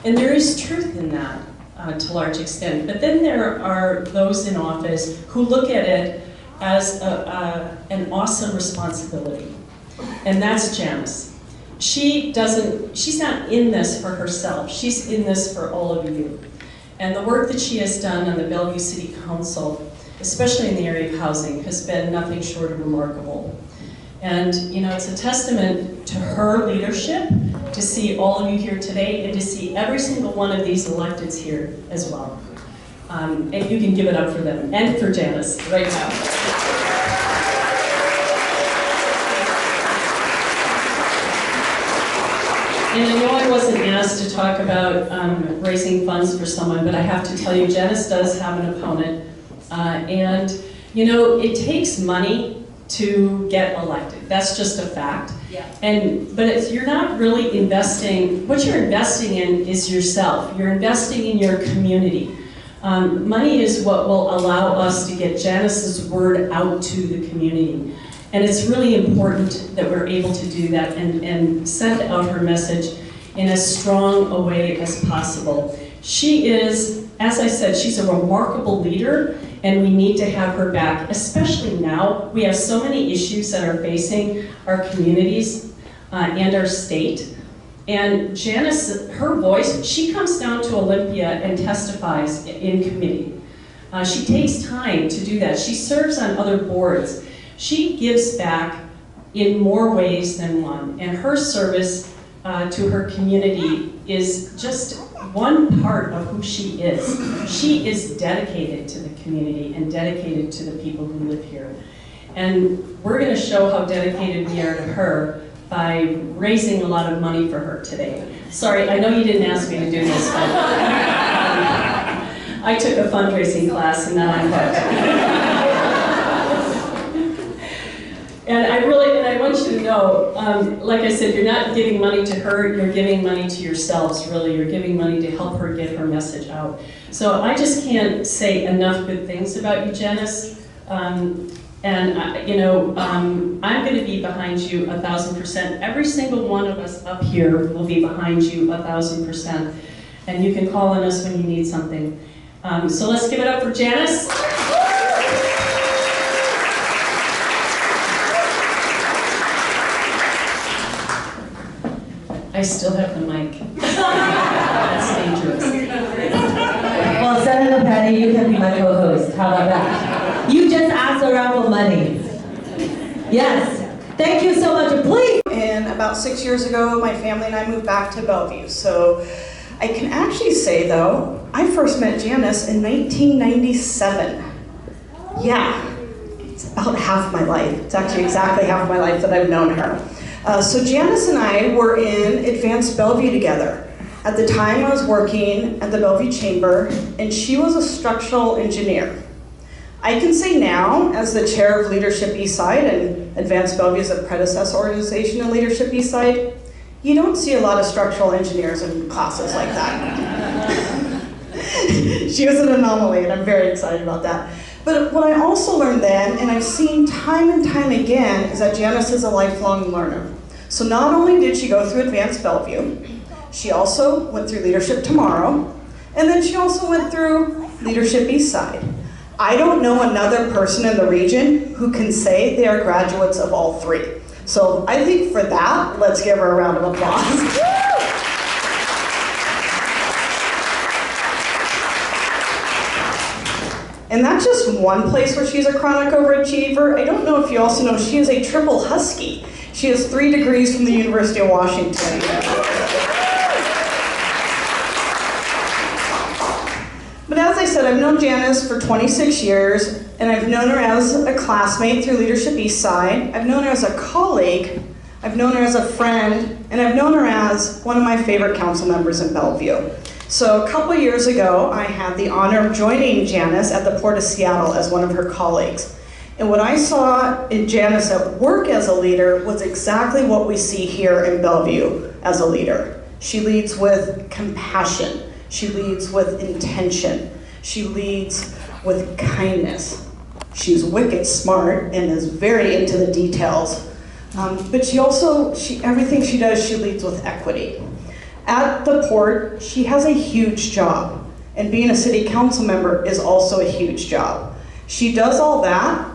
And there is truth in that to a large extent. But then there are those in office who look at it as an awesome responsibility. And that's Janice. She's not in this for herself. She's in this for all of you. And the work that she has done on the Bellevue City Council, especially in the area of housing, has been nothing short of remarkable. And you know, it's a testament to her leadership to see all of you here today and to see every single one of these electeds here as well. And you can give it up for them and for Janice right now. And I know I wasn't asked to talk about raising funds for someone, but I have to tell you, Janice does have an opponent. And you know, it takes money to get elected. That's just a fact. Yeah. But if you're not really investing, what you're investing in is yourself. You're investing in your community. Money is what will allow us to get Janice's word out to the community. And it's really important that we're able to do that and send out her message in as strong a way as possible. She is, as I said, she's a remarkable leader, and we need to have her back, especially now. We have so many issues that are facing our communities and our state. And Janice, her voice, she comes down to Olympia and testifies in committee. She takes time to do that. She serves on other boards. She gives back in more ways than one. And her service to her community is just one part of who she is. She is dedicated to the community and dedicated to the people who live here. And we're going to show how dedicated we are to her by raising a lot of money for her today. Sorry, I know you didn't ask me to do this, but I took a fundraising class and now I'm hooked. And I want you to know, like I said, you're not giving money to her, you're giving money to yourselves, really. You're giving money to help her get her message out. So I just can't say enough good things about you, Janice. I'm going to be behind you 1,000%. Every single one of us up here will be behind you 1,000%. And you can call on us when you need something. So let's give it up for Janice. I still have the mic. That's dangerous. Well, Senator Penny, you can be my co-host. How about that? You just asked around for money. Yes. Thank you so much. Please. And about 6 years ago, my family and I moved back to Bellevue. So I can actually say, though, I first met Janice in 1997. Yeah, it's about half my life. It's actually exactly half my life that I've known her. So Janice and I were in Advanced Bellevue together. At the time I was working at the Bellevue Chamber, and she was a structural engineer. I can say now, as the chair of Leadership Eastside, and Advanced Bellevue is a predecessor organization in Leadership Eastside, you don't see a lot of structural engineers in classes like that. She was an anomaly, and I'm very excited about that. But what I also learned then, and I've seen time and time again, is that Janice is a lifelong learner. So not only did she go through Advanced Bellevue, she also went through Leadership Tomorrow, and then she also went through Leadership Eastside. I don't know another person in the region who can say they are graduates of all three. So I think for that, let's give her a round of applause. And that's just one place where she's a chronic overachiever. I don't know if you also know she is a triple Husky. She has 3 degrees from the University of Washington. But as I said, I've known Janice for 26 years, and I've known her as a classmate through Leadership Eastside. I've known her as a colleague, I've known her as a friend, and I've known her as one of my favorite council members in Bellevue. So a couple years ago, I had the honor of joining Janice at the Port of Seattle as one of her colleagues. And what I saw in Janice at work as a leader was exactly what we see here in Bellevue as a leader. She leads with compassion. She leads with intention. She leads with kindness. She's wicked smart and is very into the details. But everything she does, she leads with equity. At the port, she has a huge job. And being a city council member is also a huge job. She does all that.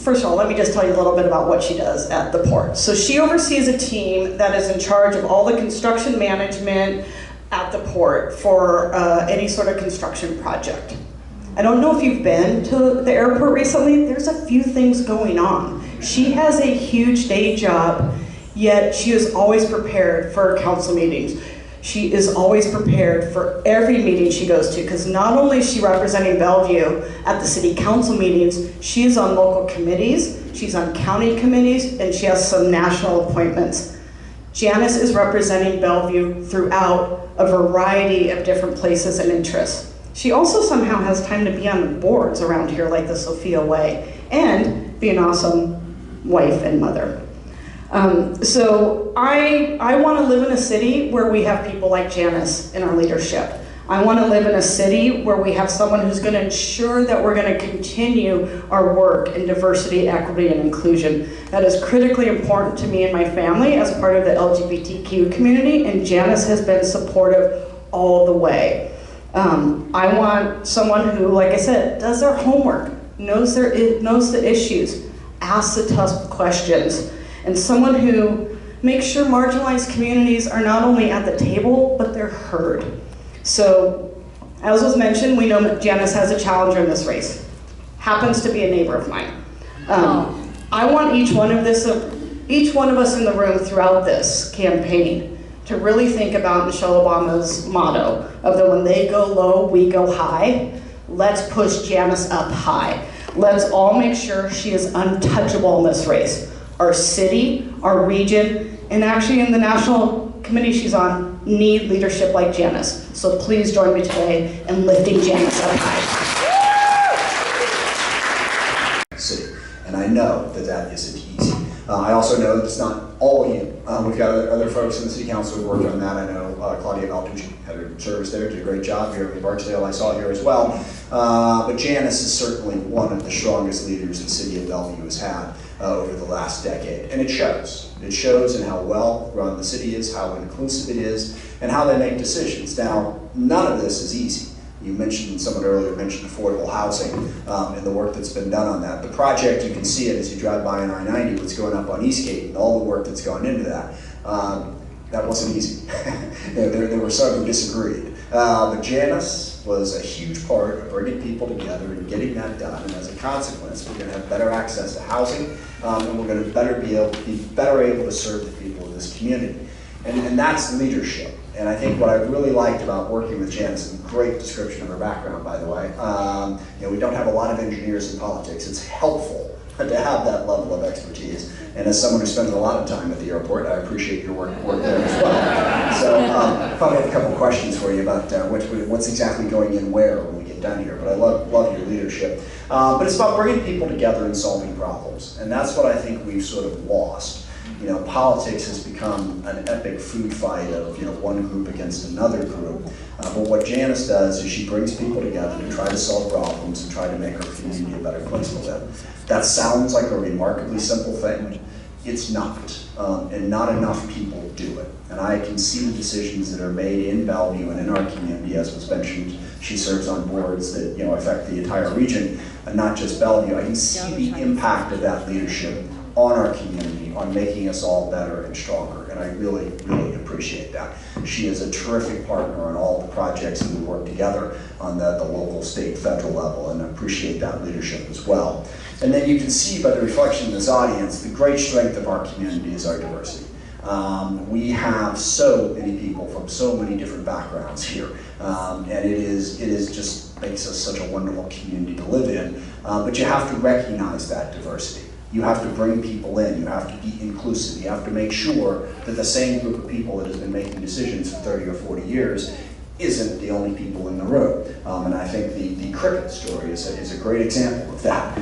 First of all, let me just tell you a little bit about what she does at the port. So she oversees a team that is in charge of all the construction management at the port for any sort of construction project. I don't know if you've been to the airport recently, there's a few things going on. She has a huge day job, yet she is always prepared for council meetings. She is always prepared for every meeting she goes to, because not only is she representing Bellevue at the city council meetings, she is on local committees, she's on county committees, and she has some national appointments. Janice is representing Bellevue throughout a variety of different places and interests. She also somehow has time to be on the boards around here, like the Sophia Way, and be an awesome wife and mother. So I want to live in a city where we have people like Janice in our leadership. I want to live in a city where we have someone who's going to ensure that we're going to continue our work in diversity, equity, and inclusion. That is critically important to me and my family as part of the LGBTQ community, and Janice has been supportive all the way. I want someone who, like I said, does their homework, knows the issues, asks the tough questions, and someone who makes sure marginalized communities are not only at the table, but they're heard. So, as was mentioned, we know that Janice has a challenger in this race. Happens to be a neighbor of mine. I want each one of us in the room throughout this campaign to really think about Michelle Obama's motto of the when they go low, we go high. Let's push Janice up high. Let's all make sure she is untouchable in this race. Our city, our region, and actually in the national committee she's on, need leadership like Janice. So please join me today in lifting Janice up high. City. And I know that that isn't easy. I also know that it's not all you. We've got other folks in the city council who worked on that. I know Claudia Maltucci had her service there, did a great job. Jeremy Barksdale I saw here as well. But Janice is certainly one of the strongest leaders the city of Bellevue has had over the last decade. And it shows. It shows in how well run the city is, how inclusive it is, and how they make decisions. Now, none of this is easy. You mentioned, someone earlier mentioned affordable housing and the work that's been done on that. The project, you can see it as you drive by on I-90, what's going up on Eastgate, and all the work that's gone into that. That wasn't easy. there were some who disagreed. But Janice was a huge part of bringing people together and getting that done. And as a consequence, we're going to have better access to housing, and we're going to be better able to serve the people of this community. And that's leadership. And I think what I really liked about working with Janice, and great description of her background, by the way, we don't have a lot of engineers in politics. It's helpful to have that level of expertise. And as someone who spends a lot of time at the airport, I appreciate your work there as well. So probably have a couple questions for you about what's exactly going in where when we get done here. But I love your leadership. But it's about bringing people together and solving problems. And that's what I think we've sort of lost. Politics has become an epic food fight of one group against another group. But what Janice does is she brings people together to try to solve problems and try to make our community a better place to live. That sounds like a remarkably simple thing. It's not, and not enough people do it. And I can see the decisions that are made in Bellevue and in our community, as was mentioned. She serves on boards that affect the entire region, and not just Bellevue. I can see the impact of that leadership on our community, on making us all better and stronger, and I really, really appreciate that. She is a terrific partner on all the projects that we work together on the local, state, federal level, and I appreciate that leadership as well. And then you can see by the reflection in this audience, the great strength of our community is our diversity. We have so many people from so many different backgrounds here, and it is just makes us such a wonderful community to live in, but you have to recognize that diversity. You have to bring people in, you have to be inclusive, you have to make sure that the same group of people that has been making decisions for 30 or 40 years isn't the only people in the room. And I think the cricket story is a great example of that.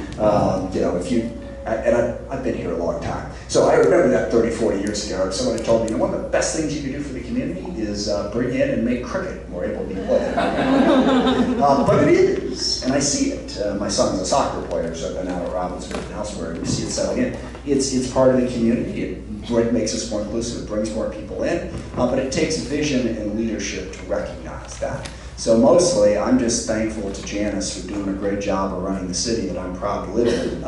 You know, if you, I've been here a long time, so I remember that 30, 40 years ago, somebody told me, you know, one of the best things you can do for the community is bring in and make cricket more able to be played. But it is, and I see it. My son's a soccer player, so I've been out at Robbinsville and elsewhere, and you see it settling in. It's part of the community. It makes us more inclusive, it brings more people in, but it takes vision and leadership to recognize that. So mostly, I'm just thankful to Janice for doing a great job of running the city that I'm proud to live in.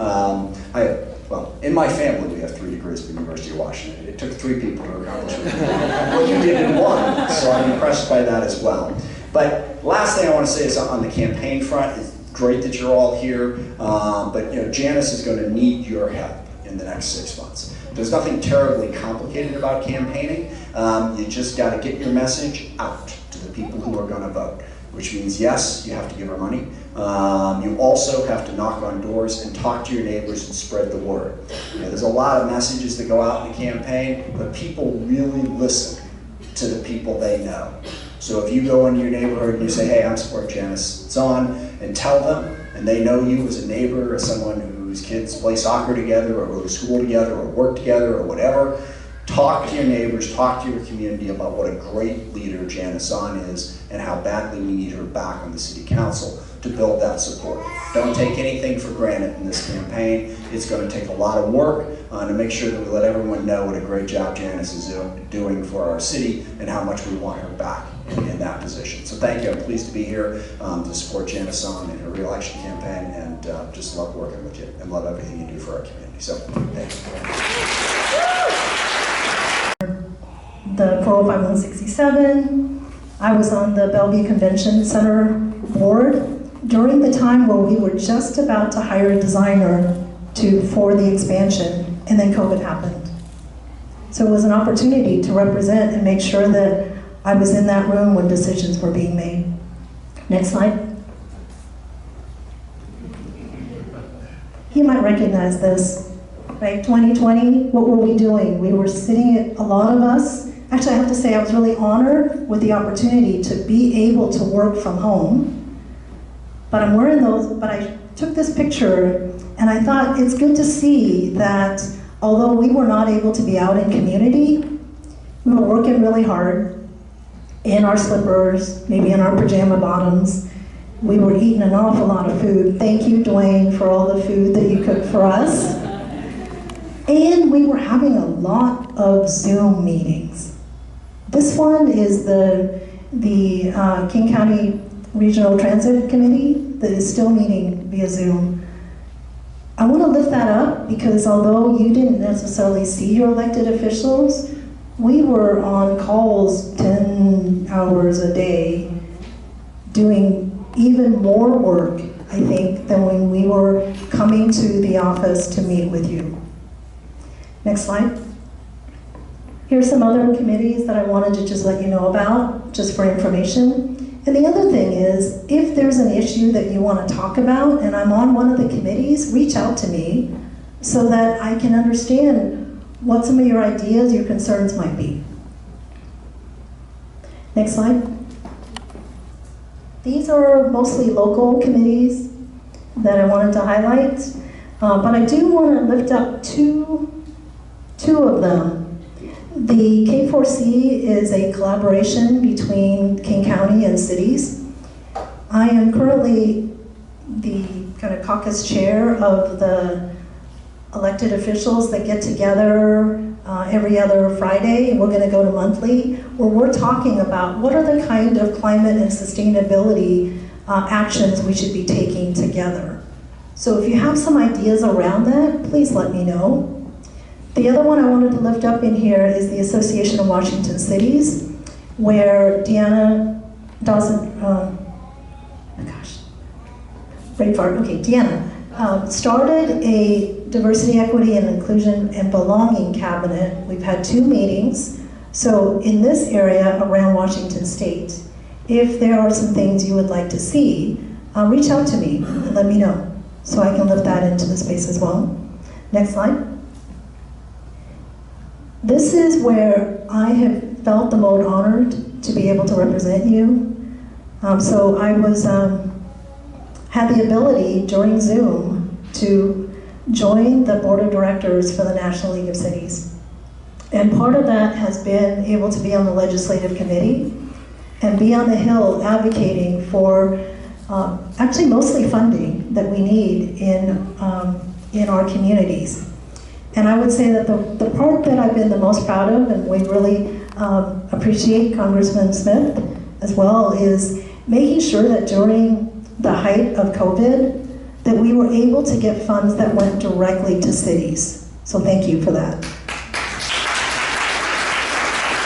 Well, in my family, we have 3 degrees from the University of Washington. It took 3 people to accomplish what you did in 1, so I'm impressed by that as well. But last thing I want to say is on the campaign front, it's great that you're all here, but you know, Janice is going to need your help in the next 6 months. There's nothing terribly complicated about campaigning. You just got to get your message out to the people who are going to vote, which means, yes, you have to give her money. You also have to knock on doors and talk to your neighbors and spread the word. You know, there's a lot of messages that go out in the campaign, but people really listen to the people they know. So if you go into your neighborhood and you say, hey, I'm supporting Janice Zahn, and tell them, and they know you as a neighbor, as someone whose kids play soccer together, or go to school together, or work together, or whatever, talk to your neighbors, talk to your community about what a great leader Janice Zahn is, and how badly we need her back on the city council to build that support. Don't take anything for granted in this campaign. It's going to take a lot of work to make sure that we let everyone know what a great job Janice is doing for our city and how much we want her back in that position. So thank you. I'm pleased to be here to support Janice Zahn in her re-election campaign, and just love working with you and love everything you do for our community. So thank you. The 405-167. I was on the Bellevue Convention Center board during the time where we were just about to hire a designer for the expansion, and then COVID happened. So it was an opportunity to represent and make sure that I was in that room when decisions were being made. Next slide. You might recognize this, right? 2020, what were we doing? We were sitting, a lot of us, actually I have to say I was really honored with the opportunity to be able to work from home. But I'm wearing those, but I took this picture and I thought it's good to see that although we were not able to be out in community, we were working really hard in our slippers, maybe in our pajama bottoms. We were eating an awful lot of food. Thank you, Dwayne, for all the food that you cooked for us. And we were having a lot of Zoom meetings. This one is the King County Regional Transit Committee that is still meeting via Zoom. I want to lift that up because although you didn't necessarily see your elected officials, we were on calls 10 hours a day, doing even more work, I think, than when we were coming to the office to meet with you. Next slide. Here's some other committees that I wanted to just let you know about, just for information. And the other thing is, if there's an issue that you want to talk about, and I'm on one of the committees, reach out to me so that I can understand what some of your ideas, your concerns might be. Next slide. These are mostly local committees that I wanted to highlight, but I do want to lift up two of them. The K4C is a collaboration between King County and cities. I am currently the kind of caucus chair of the elected officials that get together every other Friday, and we're going to go to monthly, where we're talking about what are the kind of climate and sustainability actions we should be taking together. So if you have some ideas around that, please let me know. The other one I wanted to lift up in here is the Association of Washington Cities, where Deanna started a diversity, equity, and inclusion and belonging cabinet. We've had 2 meetings. So in this area around Washington State, if there are some things you would like to see, reach out to me and let me know so I can lift that into the space as well. Next slide. This is where I have felt the most honored to be able to represent you. So I was, had the ability during Zoom to join the board of directors for the National League of Cities. And part of that has been able to be on the legislative committee and be on the Hill advocating for actually mostly funding that we need in our communities. And I would say that the part that I've been the most proud of, and we really appreciate Congressman Smith as well, is making sure that during the height of COVID, that we were able to get funds that went directly to cities. So thank you for that.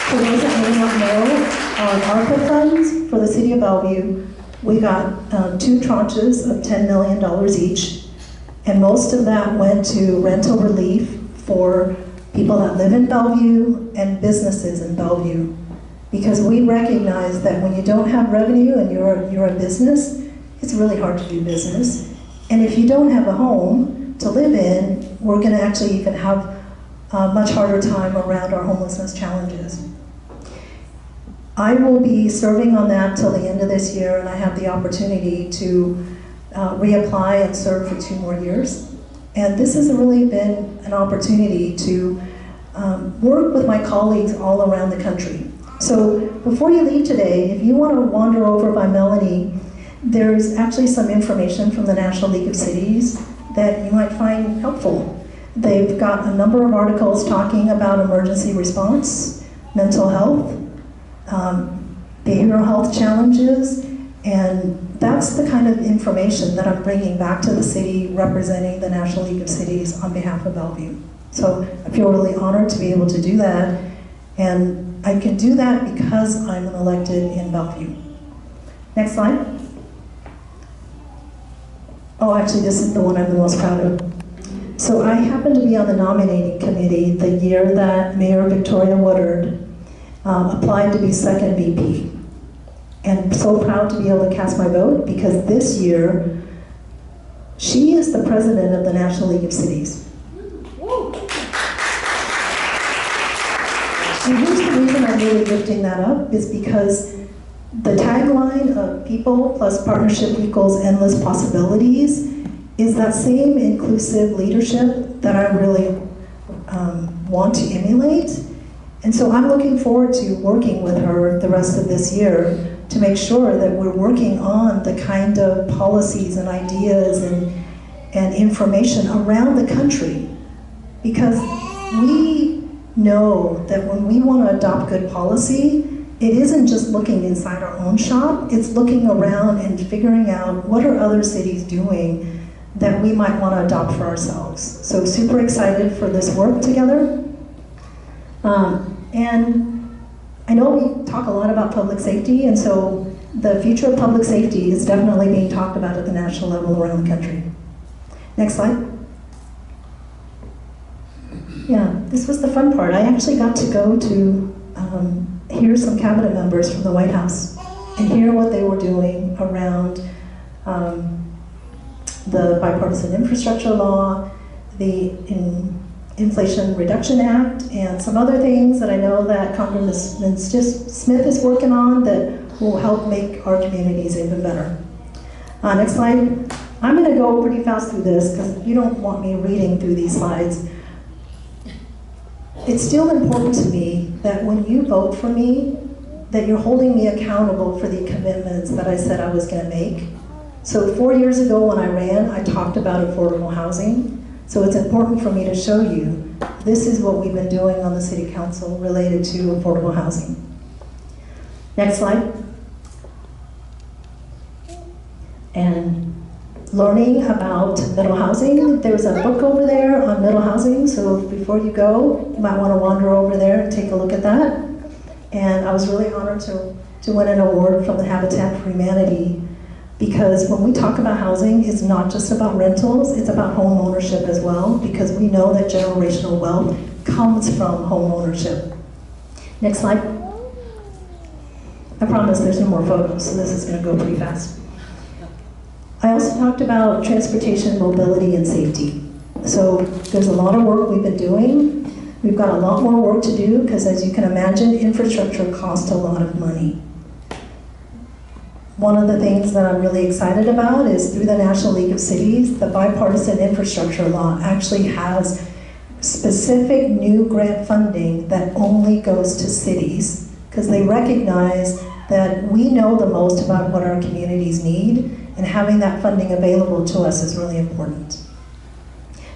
For those that may not know, ARPA funds for the city of Bellevue, we got 2 tranches of $10 million each, and most of that went to rental relief for people that live in Bellevue and businesses in Bellevue. Because we recognize that when you don't have revenue and you're a business, it's really hard to do business. And if you don't have a home to live in, we're gonna actually even have a much harder time around our homelessness challenges. I will be serving on that till the end of this year, and I have the opportunity to reapply and serve for 2 more years. And this has really been an opportunity to work with my colleagues all around the country. So before you leave today, if you want to wander over by Melanie, there's actually some information from the National League of Cities that you might find helpful. They've got a number of articles talking about emergency response, mental health, behavioral health challenges, and that's the kind of information that I'm bringing back to the city representing the National League of Cities on behalf of Bellevue. So I feel really honored to be able to do that, and I can do that because I'm elected in Bellevue. Next slide. Oh, actually, this is the one I'm the most proud of. So I happened to be on the nominating committee the year that Mayor Victoria Woodard applied to be second VP. And I'm so proud to be able to cast my vote because this year, she is the president of the National League of Cities. And here's the reason I'm really lifting that up is because the tagline of people plus partnership equals endless possibilities is that same inclusive leadership that I really want to emulate. And so I'm looking forward to working with her the rest of this year to make sure that we're working on the kind of policies and ideas and information around the country. Because we know that when we want to adopt good policy, it isn't just looking inside our own shop, it's looking around and figuring out what are other cities doing that we might want to adopt for ourselves. So super excited for this work together. And I know we talk a lot about public safety, and so the future of public safety is definitely being talked about at the national level around the country. Next slide. Yeah, this was the fun part. I actually got to go to hear some cabinet members from the White House and hear what they were doing around the Bipartisan Infrastructure Law, the Inflation Reduction Act, and some other things that I know that Congressman Smith is working on that will help make our communities even better. Next slide. I'm going to go pretty fast through this because you don't want me reading through these slides. It's still important to me that when you vote for me, that you're holding me accountable for the commitments that I said I was going to make. So 4 years ago when I ran, I talked about affordable housing. So it's important for me to show you, this is what we've been doing on the City Council related to affordable housing. Next slide. And learning about middle housing. There's a book over there on middle housing, so before you go, you might want to wander over there and take a look at that. And I was really honored to win an award from the Habitat for Humanity, because when we talk about housing, it's not just about rentals, it's about home ownership as well, because we know that generational wealth comes from home ownership. Next slide. I promise there's no more photos, so this is going to go pretty fast. I also talked about transportation, mobility, and safety. So there's a lot of work we've been doing. We've got a lot more work to do because, as you can imagine, infrastructure costs a lot of money. One of the things that I'm really excited about is through the National League of Cities, the bipartisan infrastructure law actually has specific new grant funding that only goes to cities because they recognize that we know the most about what our communities need, and having that funding available to us is really important.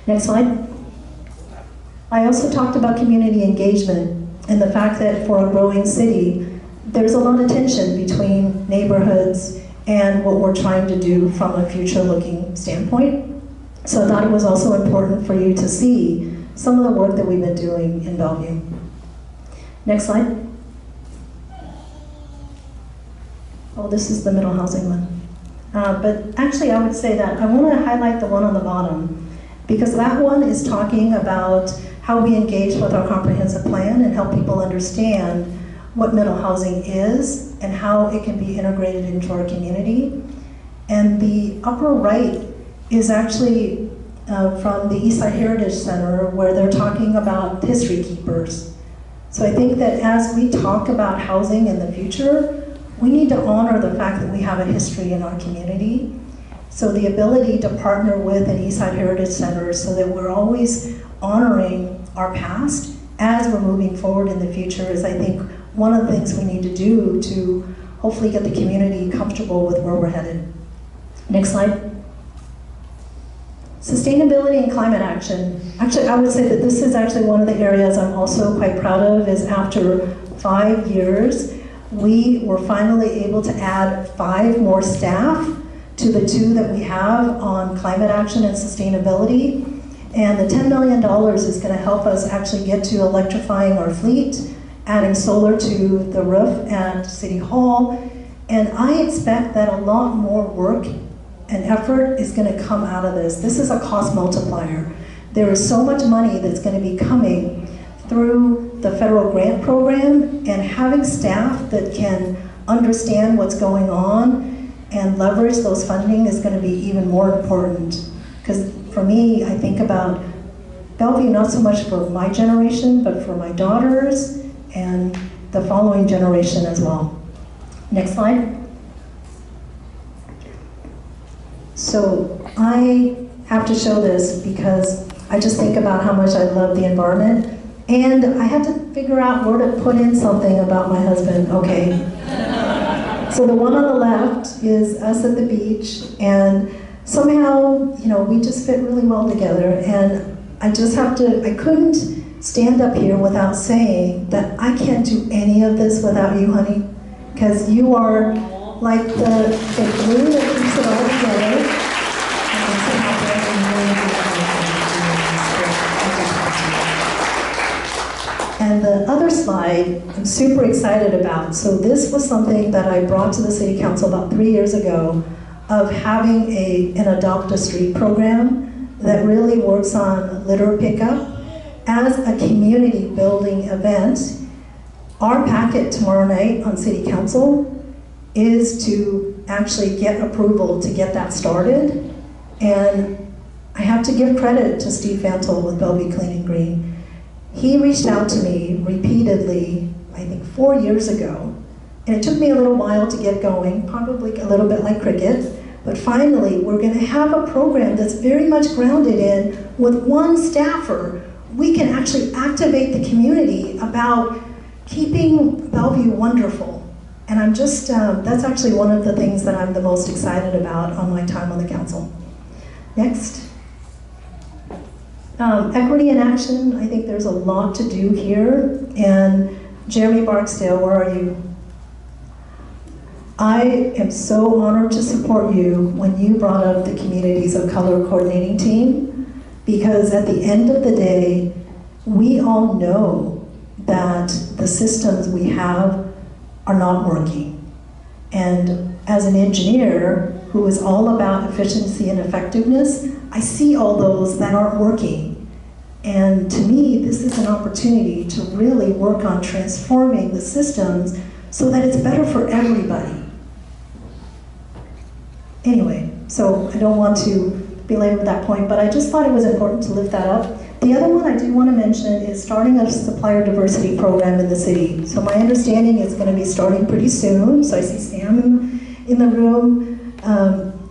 Next slide. I also talked about community engagement and the fact that for a growing city, there's a lot of tension between neighborhoods and what we're trying to do from a future-looking standpoint. So I thought it was also important for you to see some of the work that we've been doing in Bellevue. Next slide. Oh, this is the middle housing one. But actually, I would say that I want to highlight the one on the bottom, because that one is talking about how we engage with our comprehensive plan and help people understand what middle housing is and how it can be integrated into our community. And the upper right is actually from the Eastside Heritage Center, where they're talking about history keepers. So I think that as we talk about housing in the future, we need to honor the fact that we have a history in our community. So the ability to partner with an Eastside Heritage Center so that we're always honoring our past as we're moving forward in the future is, I think, one of the things we need to do to hopefully get the community comfortable with where we're headed. Next slide. Sustainability and climate action. Actually, I would say that this is actually one of the areas I'm also quite proud of, is after 5 years, we were finally able to add 5 more staff to the 2 that we have on climate action and sustainability. And the $10 million is going to help us actually get to electrifying our fleet, adding solar to the roof at City Hall. And I expect that a lot more work and effort is going to come out of this. This is a cost multiplier. There is so much money that's going to be coming through the federal grant program, and having staff that can understand what's going on and leverage those funding is going to be even more important. Because for me, I think about Bellevue not so much for my generation, but for my daughters and the following generation as well. Next slide. So I have to show this because I just think about how much I love the environment. And I had to figure out where to put in something about my husband. Okay. So the one on the left is us at the beach, and somehow, you know, we just fit really well together. And I just have to, I couldn't stand up here without saying that I can't do any of this without you, honey, because you are like the glue that keeps it all together. And the other slide, I'm super excited about. So this was something that I brought to the City Council about 3 years ago, of having an Adopt a Street program that really works on litter pickup as a community building event. Our packet tomorrow night on City Council is to actually get approval to get that started. And I have to give credit to Steve Fantle with Bellevue Clean and Green. He reached out to me repeatedly, I think 4 years ago, and it took me a little while to get going, probably a little bit like cricket, but finally we're going to have a program that's very much grounded in, with one staffer, we can actually activate the community about keeping Bellevue wonderful. And I'm just, that's actually one of the things that I'm the most excited about on my time on the council. Next. Equity in action, I think there's a lot to do here. And Jeremy Barksdale, where are you? I am so honored to support you when you brought up the Communities of Color coordinating team, because at the end of the day, we all know that the systems we have are not working. And as an engineer who is all about efficiency and effectiveness, I see all those that aren't working. And to me, this is an opportunity to really work on transforming the systems so that it's better for everybody. Anyway, so I don't want to belabor that point, but I just thought it was important to lift that up. The other one I do want to mention is starting a supplier diversity program in the city. So my understanding is going to be starting pretty soon. So I see Sam in the room.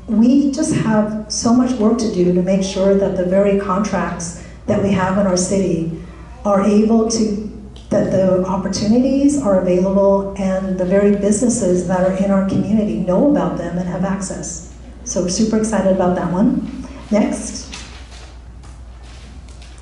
We just have so much work to do to make sure that the very contracts that we have in our city are able to, that the opportunities are available and the very businesses that are in our community know about them and have access. So super excited about that one. Next.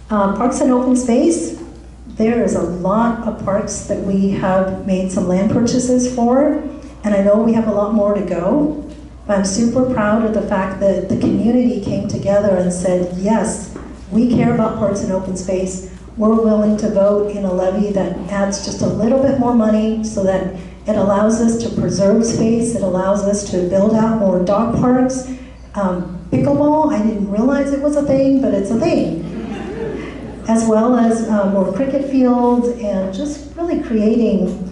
Parks and open space. There is a lot of parks that we have made some land purchases for, and I know we have a lot more to go, but I'm super proud of the fact that the community came together and said, yes, we care about parks and open space. We're willing to vote in a levy that adds just a little bit more money so that it allows us to preserve space, it allows us to build out more dog parks. Pickleball, I didn't realize it was a thing, but it's a thing. As well as more cricket fields and just really creating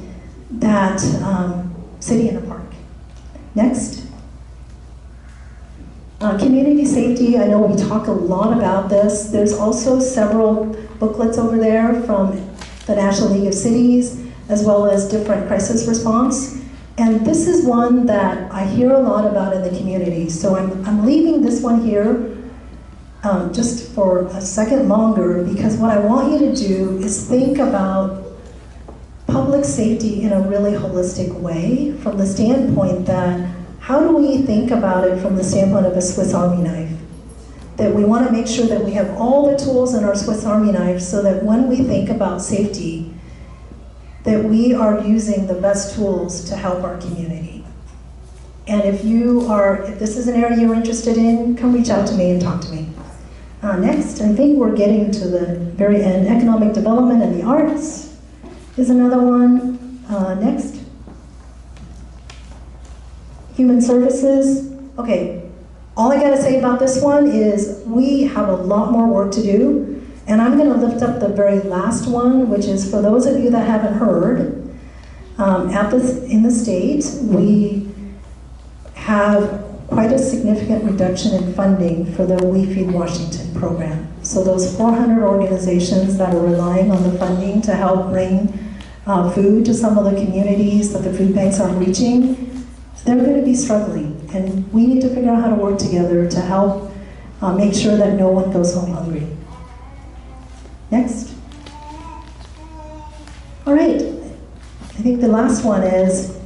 that city in a park. Next. Community safety, I know we talk a lot about this. There's also several booklets over there from the National League of Cities, as well as different crisis response. And this is one that I hear a lot about in the community. So I'm leaving this one here just for a second longer, because what I want you to do is think about public safety in a really holistic way, from the standpoint that how do we think about it from the standpoint of a Swiss Army knife? That we want to make sure that we have all the tools in our Swiss Army knife so that when we think about safety, that we are using the best tools to help our community. And if this is an area you're interested in, come reach out to me and talk to me. Next, I think we're getting to the very end. Economic development and the arts is another one. Next. Human services. Okay, all I gotta say about this one is we have a lot more work to do, and I'm gonna lift up the very last one, which is for those of you that haven't heard, in the state, we have quite a significant reduction in funding for the We Feed Washington program. So those 400 organizations that are relying on the funding to help bring food to some of the communities that the food banks aren't reaching, they're going to be struggling, and we need to figure out how to work together to help make sure that no one goes home hungry. Next. All right, I think the last one is,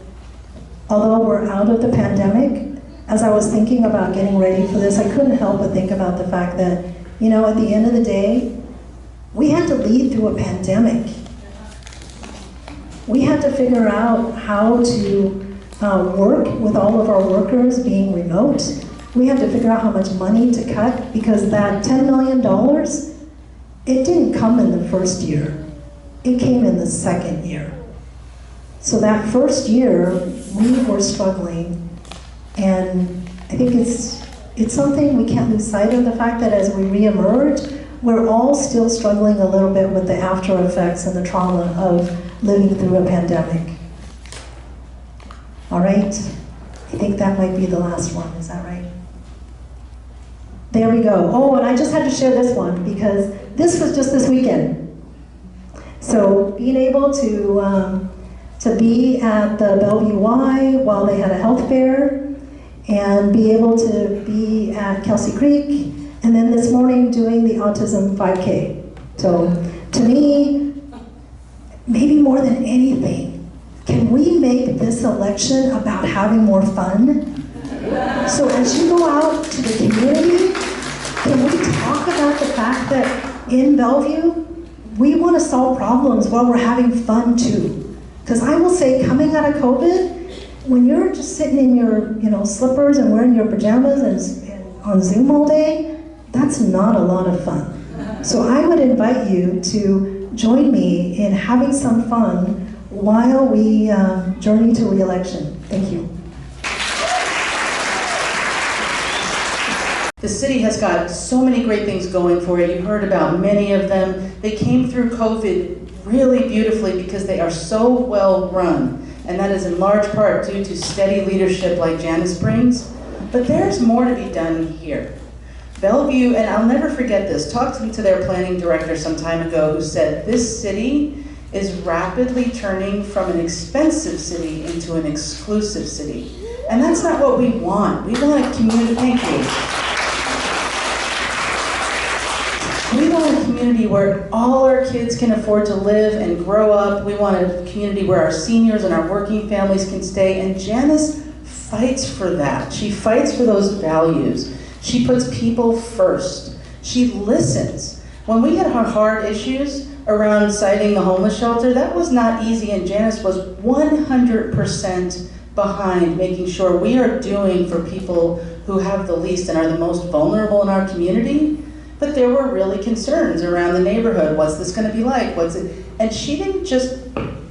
although we're out of the pandemic, as I was thinking about getting ready for this, I couldn't help but think about the fact that, you know, at the end of the day, we had to lead through a pandemic. We had to figure out how to work with all of our workers being remote. We had to figure out how much money to cut, because that $10 million, it didn't come in the first year. It came in the second year. So that first year, we were struggling, and I think it's something we can't lose sight of, the fact that as we reemerge, we're all still struggling a little bit with the after effects and the trauma of living through a pandemic. All right, I think that might be the last one, is that right? There we go. Oh, and I just had to share this one because this was just this weekend. So being able to be at the Bellevue Y while they had a health fair, and be able to be at Kelsey Creek, and then this morning doing the Autism 5K. So to me, maybe more than anything, can we make this election about having more fun? So as you go out to the community, can we talk about the fact that in Bellevue, we want to solve problems while we're having fun too? Because I will say, coming out of COVID, when you're just sitting in your slippers and wearing your pajamas and on Zoom all day, that's not a lot of fun. So I would invite you to join me in having some fun while we journey to re-election. Thank you. The city has got so many great things going for it. You heard about many of them. They came through COVID really beautifully because they are so well run. And that is in large part due to steady leadership like Janice brings. But there's more to be done here. Bellevue, and I'll never forget this, talked to their planning director some time ago who said, this city is rapidly turning from an expensive city into an exclusive city. And that's not what we want. We want a community, thank you. We want a community where all our kids can afford to live and grow up. We want a community where our seniors and our working families can stay. And Janice fights for that. She fights for those values. She puts people first. She listens. When we had our hard issues around citing the homeless shelter, that was not easy, and Janice was 100% behind making sure we are doing for people who have the least and are the most vulnerable in our community. But there were really concerns around the neighborhood. What's this going to be like? What's it? And she didn't just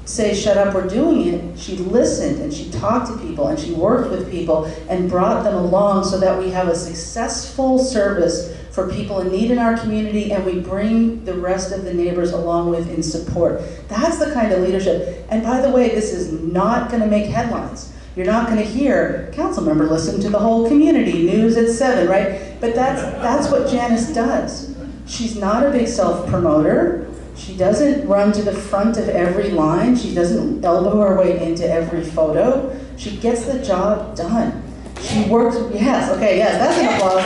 say, shut up, we're doing it. She listened and she talked to people and she worked with people and brought them along so that we have a successful service for people in need in our community, and we bring the rest of the neighbors along with in support. That's the kind of leadership. And by the way, this is not going to make headlines. You're not going to hear, council member listen to the whole community, news at 7, right? But that's what Janice does. She's not a big self-promoter. She doesn't run to the front of every line. She doesn't elbow her way into every photo. She gets the job done. She works, yes, okay, yes, that's an applause.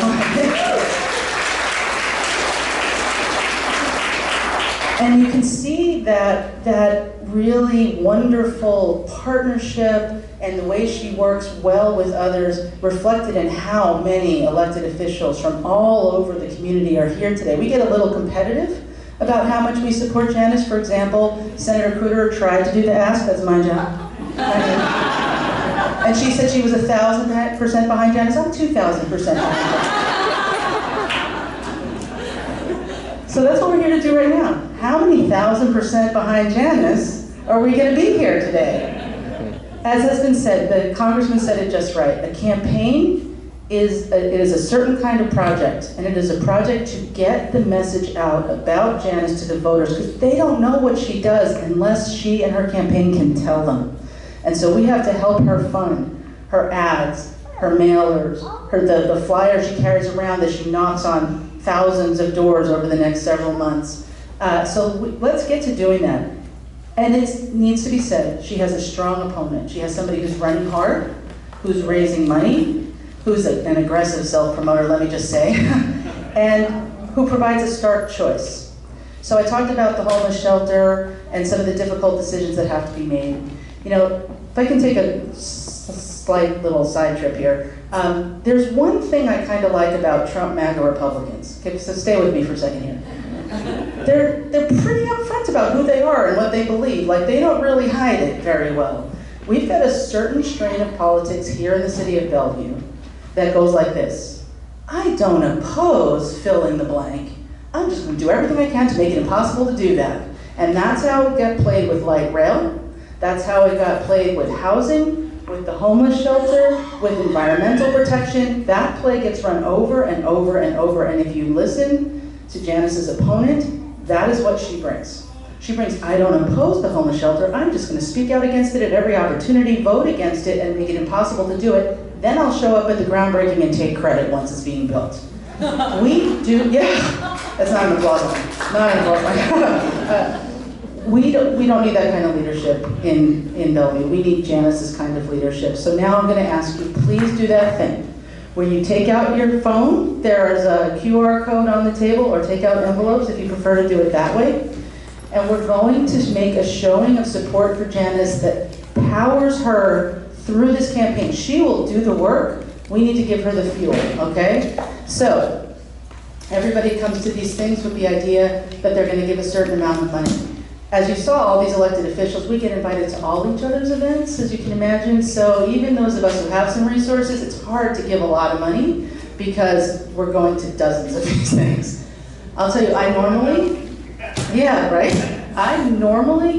And you can see that really wonderful partnership and the way she works well with others reflected in how many elected officials from all over the community are here today. We get a little competitive about how much we support Janice. For example, Senator Cruder tried to do the ask, that's my job. And she said she was 1,000% behind Janice. I'm 2,000% behind Janice. So that's what we're here to do right now. How many 1,000% behind Janice are we going to be here today? As has been said, the congressman said it just right. A campaign is a certain kind of project, and it is a project to get the message out about Janice to the voters, because they don't know what she does unless she and her campaign can tell them. And so we have to help her fund her ads, her mailers, the flyers she carries around that she knocks on thousands of doors over the next several months. Let's get to doing that. And it needs to be said, she has a strong opponent. She has somebody who's running hard, who's raising money, who's an aggressive self-promoter, let me just say, and who provides a stark choice. So I talked about the homeless shelter and some of the difficult decisions that have to be made. You know, if I can take a slight little side trip here, there's one thing I kind of like about Trump MAGA Republicans. Okay, so stay with me for a second here. They're pretty upfront about who they are and what they believe. Like, they don't really hide it very well. We've got a certain strain of politics here in the city of Bellevue that goes like this. I don't oppose fill in the blank. I'm just going to do everything I can to make it impossible to do that. And that's how it got played with light rail. That's how it got played with housing, with the homeless shelter, with environmental protection. That play gets run over and over and over. And if you listen to Janice's opponent, that is what she brings. She brings, I don't oppose the homeless shelter. I'm just going to speak out against it at every opportunity, vote against it, and make it impossible to do it. Then I'll show up at the groundbreaking and take credit once it's being built. We do, yeah, that's not an applause line. Not an applause line. We don't need that kind of leadership in Bellevue. We need Janice's kind of leadership. So now I'm going to ask you, please do that thing. When you take out your phone, there is a QR code on the table, or take out envelopes if you prefer to do it that way. And we're going to make a showing of support for Janice that powers her through this campaign. She will do the work. We need to give her the fuel, okay? So, everybody comes to these things with the idea that they're going to give a certain amount of money. As you saw, all these elected officials, we get invited to all each other's events, as you can imagine. So even those of us who have some resources, it's hard to give a lot of money because we're going to dozens of these things. I'll tell you, I normally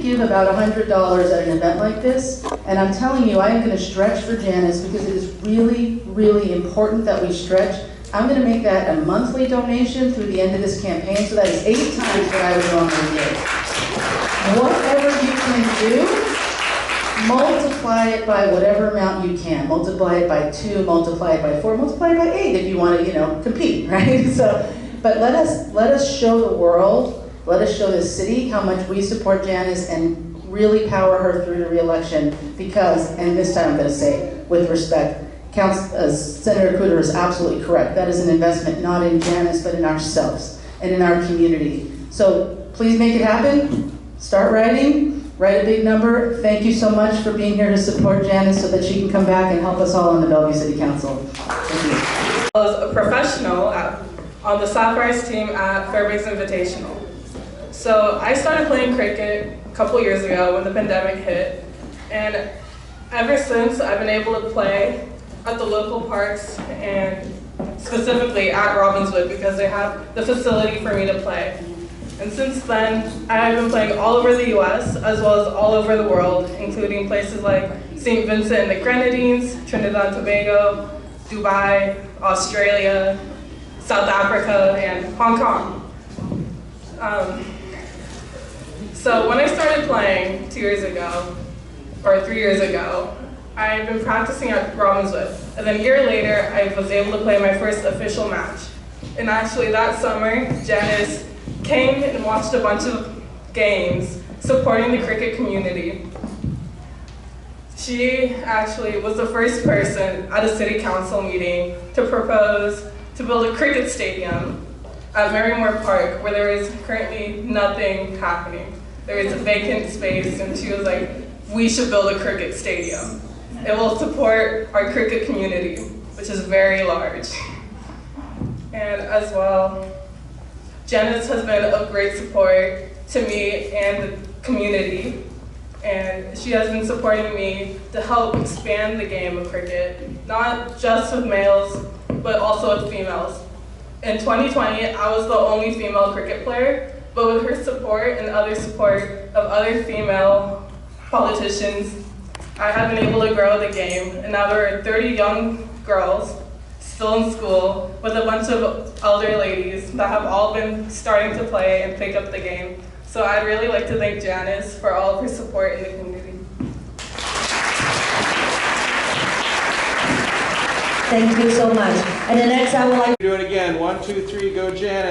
give about $100 at an event like this, and I'm telling you, I am going to stretch for Janice because it is really, really important that we stretch. I'm going to make that a monthly donation through the end of this campaign, so that is 8 times what I would normally give. Whatever you can do, multiply it by whatever amount you can. Multiply it by 2, multiply it by 4, multiply it by 8 if you want to, compete, right? But let us show the world, let us show the city how much we support Janice and really power her through the re-election because, and this time I'm going to say with respect, Senator Cooter is absolutely correct. That is an investment not in Janice but in ourselves and in our community. So please make it happen. Start writing. Write a big number. Thank you so much for being here to support Janice so that she can come back and help us all on the Bellevue City Council. Thank you. I was a professional on the sophomores team at Fairbanks Invitational. So I started playing cricket a couple years ago when the pandemic hit, and ever since I've been able to play at the local parks and specifically at Robbinswood because they have the facility for me to play. And since then, I've been playing all over the US as well as all over the world, including places like St. Vincent and the Grenadines, Trinidad and Tobago, Dubai, Australia, South Africa, and Hong Kong. So when I started playing 2 years ago, or 3 years ago, I've been practicing at Robbinswood. And then a year later, I was able to play my first official match. And actually that summer, Janice came and watched a bunch of games supporting the cricket community. She actually was the first person at a city council meeting to propose to build a cricket stadium at Merrimore Park where there is currently nothing happening. There is a vacant space and she was like, we should build a cricket stadium. It will support our cricket community, which is very large. And as well, Janice has been of great support to me and the community. And she has been supporting me to help expand the game of cricket, not just with males, but also with females. In 2020, I was the only female cricket player, but with her support and other support of other female politicians, I have been able to grow the game, and now there are 30 young girls still in school with a bunch of elder ladies that have all been starting to play and pick up the game. So I'd really like to thank Janice for all of her support in the community. Thank you so much. And the next I would like Do it again. 1, 2, 3, go Janice.